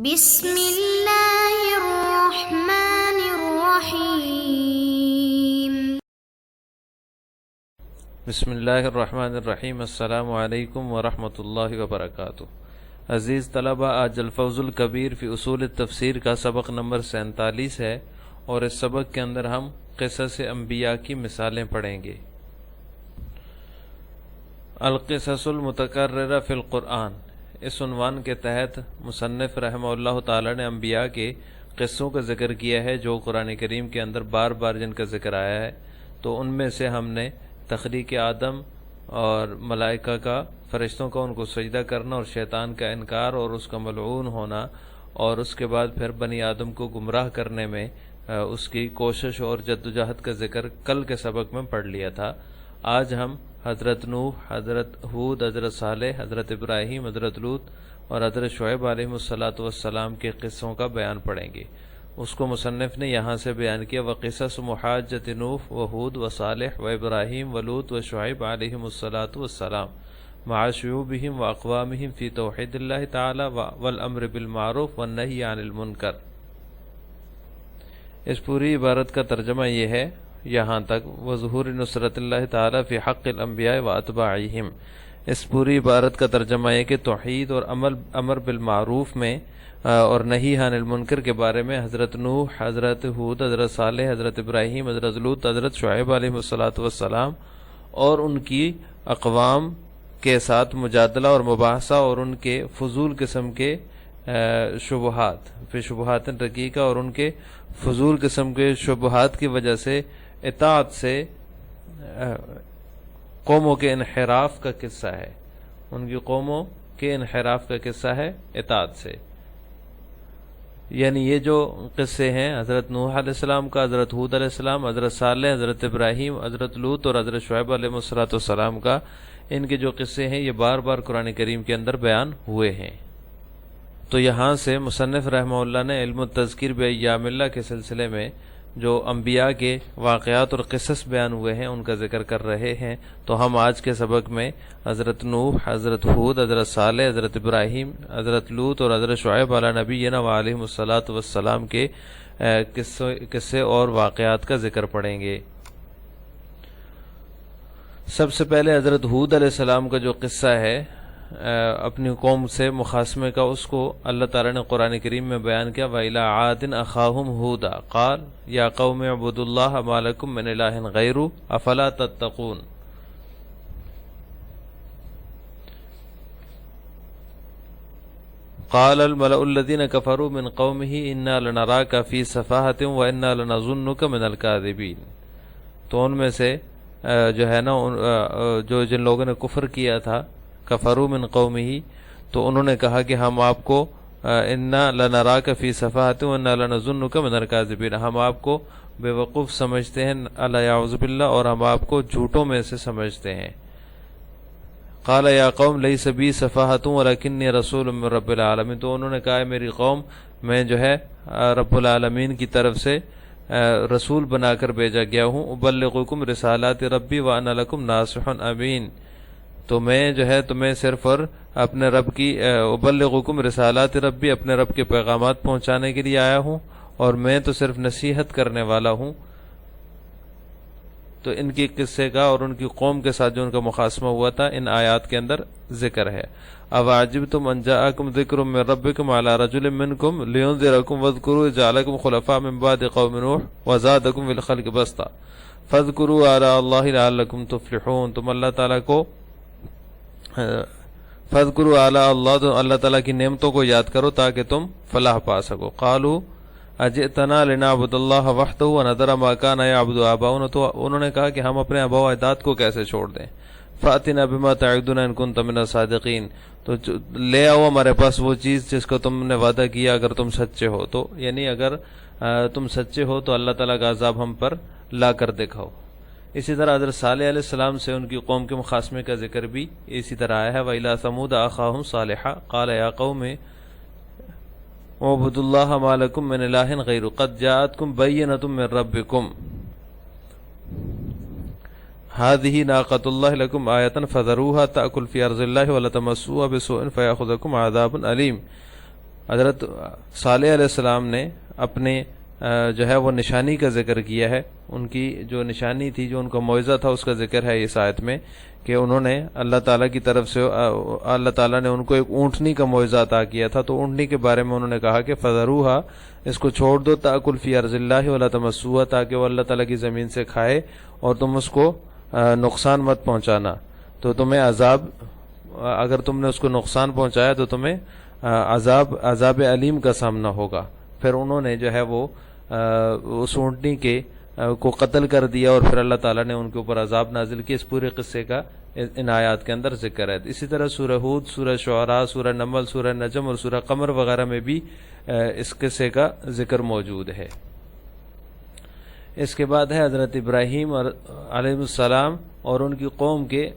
بسم اللہ الرحمن الرحیم۔ بسم اللہ الرحمن الرحیم۔ السلام علیکم ورحمۃ اللہ وبرکاتہ۔ عزیز طلبہ، آج الفوز الکبیر فی اصول التفسیر کا سبق نمبر 47 ہے، اور اس سبق کے اندر ہم قصص انبیاء کی مثالیں پڑھیں گے۔ القصص المتکررہ فی القرآن، اس عنوان کے تحت مصنف رحمہ اللہ تعالی نے انبیاء کے قصوں کا ذکر کیا ہے جو قرآن کریم کے اندر بار بار جن کا ذکر آیا ہے۔ تو ان میں سے ہم نے تخلیق آدم اور ملائکہ کا، فرشتوں کا ان کو سجدہ کرنا اور شیطان کا انکار اور اس کا ملعون ہونا، اور اس کے بعد پھر بنی آدم کو گمراہ کرنے میں اس کی کوشش اور جدوجہد کا ذکر کل کے سبق میں پڑھ لیا تھا۔ آج ہم حضرت نوح، حضرت ہود، حضرت صالح، حضرت ابراہیم، حضرت لوط اور حضرت شعیب علیہ السلام کے قصوں کا بیان پڑھیں گے۔ اس کو مصنف نے یہاں سے بیان کیا، وقصص محاجۃ نوح و ہود و صالح و ابراہیم و لوط و شعیب علیہم السلام مع شعوبہم و اقوامہم فی توحید اللہ تعالی والامر بالمعروف والنہی عن المنکر۔ اس پوری عبارت کا ترجمہ یہ ہے یہاں تک، وظہور نصرت اللہ تعالی فی حق الانبیاء و اتباعہم۔ اس پوری عبارت کا ترجمہ یہ کہ توحید اور امر بالمعروف میں اور نہی عن المنکر کے بارے میں حضرت نوح، حضرت ہود، حضرت صالح، حضرت ابراہیم، حضرت لوط، حضرت شعیب علیہ السلام اور ان کی اقوام کے ساتھ مجادلہ اور مباحثہ اور ان کے فضول قسم کے شبہات فی شبہات رقیقہ اور ان کے فضول قسم کے شبہات کی وجہ سے اطاعت سے قوموں کے انحراف کا قصہ ہے۔ ان کی قوموں کے انحراف کا قصہ ہے اطاعت سے۔ یعنی یہ جو قصے ہیں حضرت نوح علیہ السلام کا، حضرت ہود علیہ السلام، حضرت صالح، حضرت ابراہیم، حضرت لوط اور حضرت شعیب علیہ السلام کا، ان کے جو قصے ہیں یہ بار بار قرآن کریم کے اندر بیان ہوئے ہیں۔ تو یہاں سے مصنف رحمہ اللہ نے علم التذکیر بایام اللہ کے سلسلے میں جو انبیاء کے واقعات اور قصص بیان ہوئے ہیں ان کا ذکر کر رہے ہیں۔ تو ہم آج کے سبق میں حضرت نوح، حضرت ہود، حضرت صالح، حضرت ابراہیم، حضرت لوط اور حضرت شعیب علی نبینا وعلیہم السلام کے قصے اور واقعات کا ذکر پڑھیں گے۔ سب سے پہلے حضرت ہود علیہ السلام کا جو قصہ ہے اپنی قوم سے مخاصمے کا، اس کو اللہ تعالی نے قرآن کریم میں بیان کیا، وَإِلَىٰ عَادٍ أَخَاهُمْ هُودًا قَالَ يَا قَوْمِ اعْبُدُوا اللَّهَ مَا لَكُم مِّنْ إِلَٰهٍ غَيْرُهُ أَفَلَا تَتَّقُونَ۔ قَالَ الْمَلَأُ الَّذِينَ كَفَرُوا مِنْ قَوْمِهِ إِنَّا لَنَرَاكَ فِي سَفَاهَةٍ وَإِنَّا لَنَظُنُّكَ مِنَ الْكَاذِبِينَ۔ تو ان میں سے جو ہے نا جن لوگوں نے کفر کیا تھا، کفروا من قومہ، تو انہوں نے کہا کہ ہم آپ کو انا لنراک فی صفاحۃ وانا لنظنک من الکاذبین، ہم آپ کو بے وقوف سمجھتے ہیں، اعوذ باللہ، اور ہم آپ کو جھوٹوں میں سے سمجھتے ہیں۔ قال یا قوم لیس بی صفاحۃ ولکنی رسول من رب العالمین، تو انہوں نے کہا ہے میری قوم، میں جو ہے رب العالمین کی طرف سے رسول بنا کر بھیجا گیا ہوں، ابلغکم رسالات ربی وانا لکم ناصح امین، تو میں جو ہے تمہیں صرف اور اپنے رب کی ابلغکم رسالات ربی، اپنے رب کے پیغامات پہنچانے کے لیے آیا ہوں، اور میں تو صرف نصیحت کرنے والا ہوں۔ تو ان کی قصے کا اور ان کی قوم کے ساتھ جو ان کا مخاصمہ ہوا تھا ان آیات کے اندر ذکر ہے۔ اَوَعَجِبْتُمْ أَنْ جَاءَكُمْ ذِكْرٌ مِّن رَّبِّكُمْ عَلَىٰ رَجُلٍ مِّنكُمْ لِيُنذِرَكُمْ وَاذْكُرُوا إِذْ جَعَلَكُمْ خُلَفَاءَ مِن بَعْدِ قَوْمِ نُوحٍ وَزَادَكُمْ فِي الْخَلْقِ بَسْطًا فَاذْكُرُوا آلَاءَ اللَّهِ لَعَلَّكُمْ تُفْلِحُونَ۔ تم اللہ تعالیٰ کو فَاذْكُرُوا آلَاءَ اللَّهِ، تو اللہ تعالیٰ کی نعمتوں کو یاد کرو تاکہ تم فلاح پا سکو۔ قَالُوا أَجِئْتَنَا لِنَعْبُدَ اللَّهَ وَحْدَهُ وَنَذَرَ مَا كَانَ يَعْبُدُ آبَاؤُنَا، تو انہوں نے کہا کہ ہم اپنے آباء و اجداد کو کیسے چھوڑ دیں۔ فَأْتِنَا بِمَا تَعِدُنَا إِن كُنتَ مِنَ الصَّادِقِينَ، تو لے آؤ ہمارے پاس وہ چیز جس کو تم نے وعدہ کیا اگر تم سچے ہو، تو یعنی اگر تم سچے ہو تو اللہ تعالیٰ کا عذاب ہم پر لا کر دکھاؤ۔ اسی طرح حضرت صالح علیہ السلام سے ان کی قوم کے مخاصمے کا ذکر بھی اسی طرح آیا ہے، وَإِلَىٰ ثَمُودَ أَخَاهُمْ صَالِحًا قَالَ يَا قَوْمِ اعْبُدُوا اللَّهَ مَا لَكُم مِّنْ إِلَٰهٍ غَيْرُهُ قَدْ جَاءَتْكُمْ بَيِّنَةٌ مِّن رَّبِّكُمْ هَٰذِهِ نَاقَةُ اللَّهِ لَكُمْ آيَةً فَذَرُوهَا تَأْكُلْ فِي أَرْضِ اللَّهِ وَلَا تَمَسُّوهَا بِسُوءٍ فَيَأْخُذَكُمْ عَذَابٌ أَلِيمٌ۔ حضرت صالح علیہ السلام نے اپنے جو ہے وہ نشانی کا ذکر کیا ہے. ان کی جو نشانی تھی، جو ان کا معجزہ تھا، اس کا ذکر ہے اس آیت میں کہ انہوں نے اللہ تعالیٰ کی طرف سے اللہ تعالیٰ نے ان کو ایک اونٹنی کا معجزہ عطا کیا تھا. تو اونٹنی کے بارے میں انہوں نے کہا کہ فذروہا، اس کو چھوڑ دو، تاکل فی ارض اللہ ولا تمسوہا، تاکہ وہ اللہ تعالیٰ کی زمین سے کھائے اور تم اس کو نقصان مت پہنچانا. تو تمہیں عذاب، اگر تم نے اس کو نقصان پہنچایا تو تمہیں عذاب علیم کا سامنا ہوگا. پھر انہوں نے جو ہے وہ اس اونٹنی کے کو قتل کر دیا اور پھر اللہ تعالیٰ نے ان کے اوپر عذاب نازل کیا. اس پورے قصے کا ان آیات کے اندر ذکر ہے. اسی طرح سورہ ہود، سورہ شعراء، سورہ نمل، سورہ نجم اور سورہ قمر وغیرہ میں بھی اس قصے کا ذکر موجود ہے. اس کے بعد ہے حضرت ابراہیم علیہ السلام اور ان کی قوم کے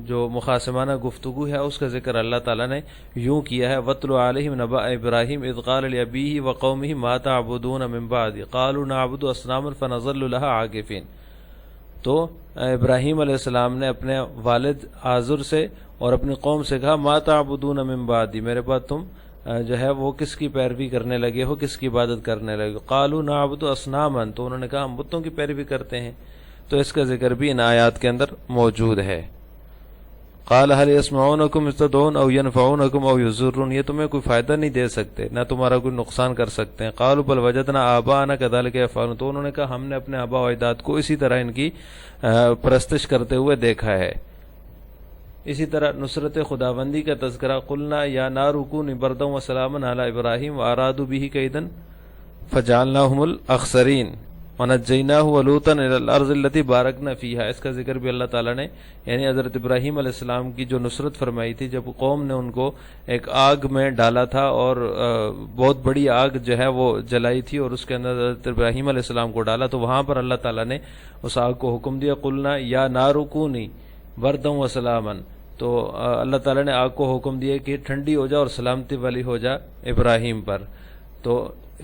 جو مخاصمانہ گفتگو ہے، اس کا ذکر اللہ تعالیٰ نے یوں کیا ہے: وَاتْلُ عَلَيْهِمْ نَبَأَ إِبْرَاهِيمَ إِذْ قَالَ لِأَبِيهِ وَقَوْمِهِ مَا تَعْبُدُونَ مِن بَعْدِي قَالُوا نَعْبُدُ أَصْنَامًا فَنَظَلُّ لَهَا عَاكِفِينَ. تو ابراہیم علیہ السلام نے اپنے والد آزر سے اور اپنی قوم سے کہا: مَا تَعْبُدُونَ مِن بَعْدِي، میرے بعد تم جو ہے وہ کس کی پیروی کرنے لگے ہو، کس کی عبادت کرنے لگے ہو؟ قالوا نعبد اصناما، تو انہوں نے کہا ہم بتوں کی پیروی کرتے ہیں. تو اس کا ذکر بھی ان آیات کے اندر موجود ہے. قال هل يسمعونكم اذ تدعون او ينفعونكم او يضرون، یہ تمہیں کوئی فائدہ نہیں دے سکتے، نہ تمہارا کوئی نقصان کر سکتے ہیں. قالوا بل وجدنا آباءنا كذلك يفعلون، تو انہوں نے کہا ہم نے اپنے آباء و اجداد کو اسی طرح ان کی پرستش کرتے ہوئے دیکھا ہے. اسی طرح نصرت خداوندی کا تذکرہ: قلنا یا نار کونی بردا وسلاما علی ابراہیم وارادوا به کیدا فجعلناهم الاخسرین ونجیناہ ولوطا الی الارض التي بارکنا فیہا. اس کا ذکر بھی اللہ تعالیٰ نے یعنی حضرت ابراہیم علیہ السلام کی جو نصرت فرمائی تھی، جب قوم نے ان کو ایک آگ میں ڈالا تھا اور بہت بڑی آگ جو ہے وہ جلائی تھی اور اس کے اندر حضرت ابراہیم علیہ السلام کو ڈالا، تو وہاں پر اللہ تعالیٰ نے اس آگ کو حکم دیا: قلنا یا نار کونی بردا وسلاما. تو اللہ تعالیٰ نے آگ کو حکم دیا کہ ٹھنڈی ہو جا اور سلامتی والی ہو جا ابراہیم پر. تو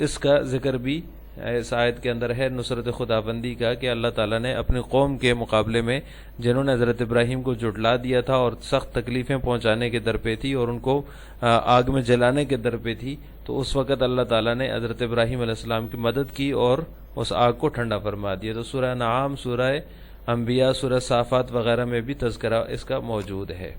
اس کا ذکر بھی اس آیت کے اندر ہے نصرت خداوندی کا، کہ اللہ تعالیٰ نے اپنی قوم کے مقابلے میں جنہوں نے حضرت ابراہیم کو جھٹلا دیا تھا اور سخت تکلیفیں پہنچانے کے در پہ تھی اور ان کو آگ میں جلانے کے در پہ تھی، تو اس وقت اللہ تعالیٰ نے حضرت ابراہیم علیہ السلام کی مدد کی اور اس آگ کو ٹھنڈا فرما دیا. تو سورہ انعام، سورہ انبیاء، سورہ صافات وغیرہ میں بھی تذکرہ اس کا موجود ہے.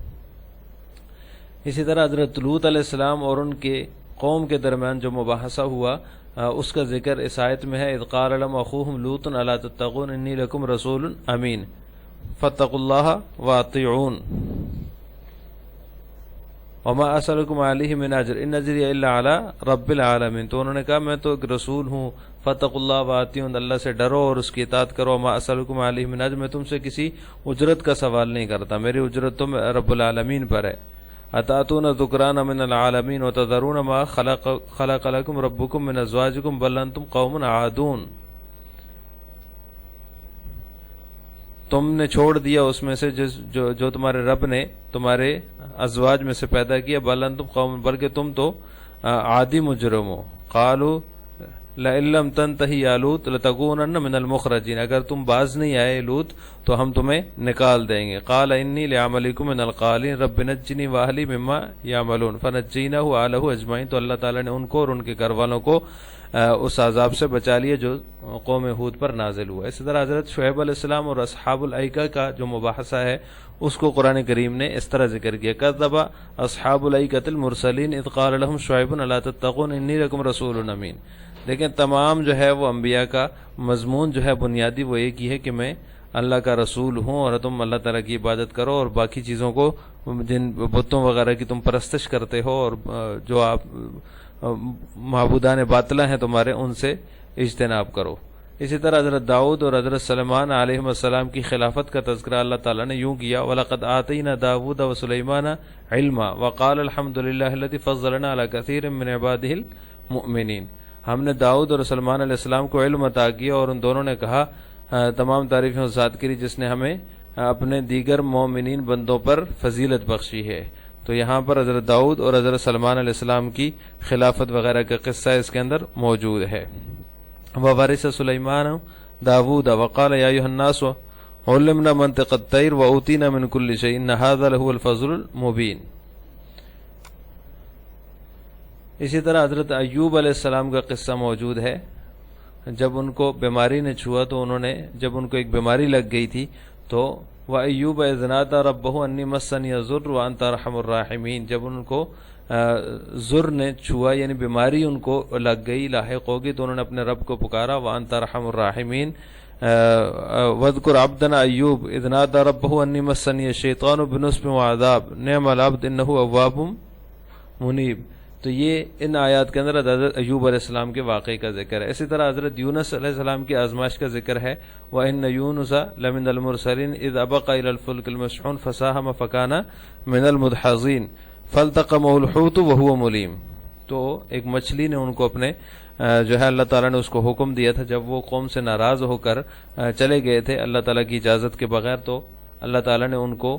اسی طرح حضرت لوط علیہ السلام اور ان کے قوم کے درمیان جو مباحثہ ہوا، اس کا ذکر اس آیت میں ہے: اذ قال لهم اخوهم لوط الا تتقون انی لکم رسول امین فاتقوا اللہ واطیعون وما اسألکم علیہ من اجر ان اجری الا علی رب العالمین. تو انہوں نے کہا میں تو ایک رسول ہوں، فاتقوا اللہ واطیعون، اللہ سے ڈرو اور اس کی اطاعت کرو. وما اسألکم علیہ من اجر، میں تم سے کسی اجرت کا سوال نہیں کرتا، میری اجرت تو رب العالمین پر ہے. اتاتون ذکران من العالمین وتذرون ما خلق لکم ربکم من ازواجکم بل انتم قوم عادون. تم نے چھوڑ دیا اس میں سے جو تمہارے رب نے تمہارے ازواج میں سے پیدا کیا، بل انتم قوم، بلکہ تم تو عادی مجرم ہو. قالوا لئن لم تنتہی یا لوط لتکونن من المخرجین، اگر تم باز نہیں آئے لوط تو ہم تمہیں نکال دیں گے. قال انی لعملکم من القالین رب نجنی واہلی مما یعملون فنجینہ واہلہ اجمعین. تو اللہ تعالیٰ نے ان کو اور ان کے گھر والوں کو اس عذاب سے بچا لیا جو قوم ہود پر نازل ہوا. اسی طرح حضرت شعیب علیہ السلام اور اصحاب الایکہ کا جو مباحثہ ہے اس کو قرآن کریم نے اس طرح ذکر کیا: کذب اصحاب الایکۃ المرسلین اذ قال لهم شعیب الا تتقون انی لکم رسول امین. لیکن تمام جو ہے وہ انبیاء کا مضمون جو ہے بنیادی وہ ایک ہی ہے کہ میں اللہ کا رسول ہوں اور تم اللہ تعالیٰ کی عبادت کرو اور باقی چیزوں کو، جن بتوں وغیرہ کی تم پرستش کرتے ہو اور جو آپ معبودان باطلہ ہیں تمہارے، ان سے اجتناب کرو. اسی طرح حضرت داؤد اور حضرت سلیمان علیہ السلام کی خلافت کا تذکرہ اللہ تعالیٰ نے یوں کیا: وَلَقَدْ آتَيْنَا دَاوُودَ وَسُلَيْمَانَ عِلْمًا وَقَالَ الْحَمْدُ لِلَّهِ الَّذِي فَضَّلَنَا عَلَى كَثِيرٍ مِّنْ عِبَادِهِ الْمُؤْمِنِينَ. ہم نے داؤد اور سلمان علیہ السلام کو علم عطا کیا اور ان دونوں نے کہا تمام تعریفیں اس ذات کی جس نے ہمیں اپنے دیگر مومنین بندوں پر فضیلت بخشی ہے. تو یہاں پر حضرت داؤد اور حضرت سلمان علیہ السلام کی خلافت وغیرہ کا قصہ اس کے اندر موجود ہے. وَوَرِثَ سُلَيْمَانُ دَاوُودَ وَقَالَ يَا أَيُّهَا النَّاسُ عُلِّمْنَا مَنطِقَ الطَّيْرِ وَأُوتِينَا مِنْ كُلِّ شَيْءٍ إِنَّ هَذَا لَهُوَ الْفَضْلُ الْمُبِينُ. اسی طرح حضرت ایوب علیہ السلام کا قصہ موجود ہے. جب ان کو بیماری نے چھوا تو انہوں نے جب ان کو ایک بیماری لگ گئی تھی تو وَأَيُّوبَ إِذْ نَادَىٰ رَبَّهُ أَنِّي مَسَّنِيَ الضُّرُّ وَأَنتَ أَرْحَمُ الرَّاحِمِينَ، جب ان کو ضر نے چھوا یعنی بیماری ان کو لگ گئی، لاحق ہوگی، تو انہوں نے اپنے رب کو پکارا وَأَنتَ أَرْحَمُ الرَّاحِمِينَ. وَاذْكُرْ عَبْدَنَا أَيُّوبَ إِذْ نَادَىٰ رَبَّهُ أَنِّي مَسَّنِيَ الشَّيْطَانُ بِنُصْبٍ وَعَذَابٍ نِعْمَ الْعَبْدُ إِنَّهُ أَوَّابٌ منیب. تو یہ ان آیات کے اندر حضرت ایوب علیہ السلام کے واقعے کا ذکر ہے. اسی طرح حضرت یونس علیہ السلام کی آزمائش کا ذکر ہے. وَإِنَّ يُونُسَ لَمِنَ الْمُرْسَلِينَ إِذْ أَبَقَ إِلَى الْفُلْكِ الْمَشْحُونِ فَسَاهَمَ فَكَانَ مِنَ الْمُدْحَضِينَ فَالْتَقَمَهُ الْحُوتُ وَهُوَ مُلِيمٌ. تو ایک مچھلی نے ان کو اپنے جو ہے اللہ تعالیٰ نے اس کو حکم دیا تھا، جب وہ قوم سے ناراض ہو کر چلے گئے تھے اللہ تعالیٰ کی اجازت کے بغیر، تو اللہ تعالیٰ نے ان کو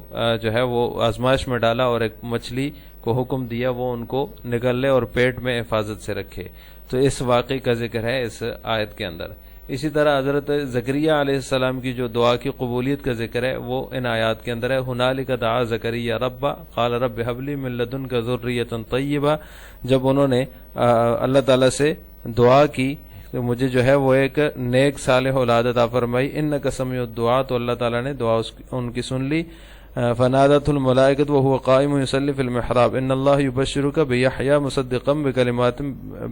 جو ہے وہ آزمائش میں ڈالا اور ایک مچھلی کو حکم دیا وہ ان کو نگل لے اور پیٹ میں حفاظت سے رکھے. تو اس واقعے کا ذکر ہے اس آیت کے اندر. اسی طرح حضرت زکریا علیہ السلام کی جو دعا کی قبولیت کا ذکر ہے وہ ان آیات کے اندر ہے. هُنَالِكَ دَعَا زَكَرِيَّا رَبَّهُ قَالَ رَبِّ هَبْ لِي مِن لَّدُنكَ ذُرِّيَّةً طَيِّبَةً، جب انہوں نے اللہ تعالیٰ سے دعا کی کہ مجھے جو ہے وہ ایک نیک صالح اولاد عطا فرمائی. انک سمیع الدعاء، تو اللہ تعالیٰ نے دعا ان کی سن لی. فنادت الملائکۃ وهو قائم یصلی فی المحراب ان اللہ یبشرک بیحییٰ مصدقا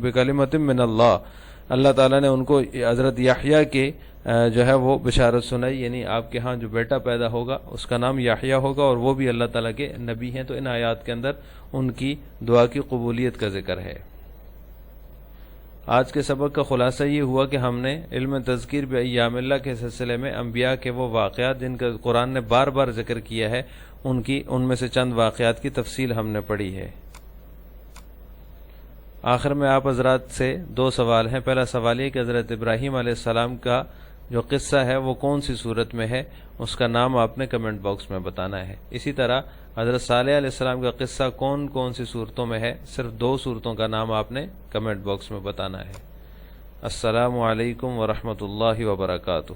بکلمۃ من اللہ. اللہ تعالیٰ نے ان کو حضرت یحییٰ کے جو ہے وہ بشارت سنائی، یعنی آپ کے ہاں جو بیٹا پیدا ہوگا اس کا نام یحییٰ ہوگا اور وہ بھی اللہ تعالیٰ کے نبی ہیں. تو ان آیات کے اندر ان کی دعا کی قبولیت کا ذکر ہے. آج کے سبق کا خلاصہ یہ ہوا کہ ہم نے علم تذکیر بایام اللہ کے سلسلے میں انبیاء کے وہ واقعات جن کا قرآن نے بار بار ذکر کیا ہے ان میں سے چند واقعات کی تفصیل ہم نے پڑھی ہے. آخر میں آپ حضرات سے دو سوال ہیں. پہلا سوال یہ کہ حضرت ابراہیم علیہ السلام کا جو قصہ ہے وہ کون سی صورت میں ہے، اس کا نام آپ نے کمنٹ باکس میں بتانا ہے. اسی طرح حضرت صالح علیہ السلام کا قصہ کون کون سی صورتوں میں ہے، صرف 2 صورتوں کا نام آپ نے کمنٹ باکس میں بتانا ہے. السلام علیکم ورحمۃ اللہ وبرکاتہ.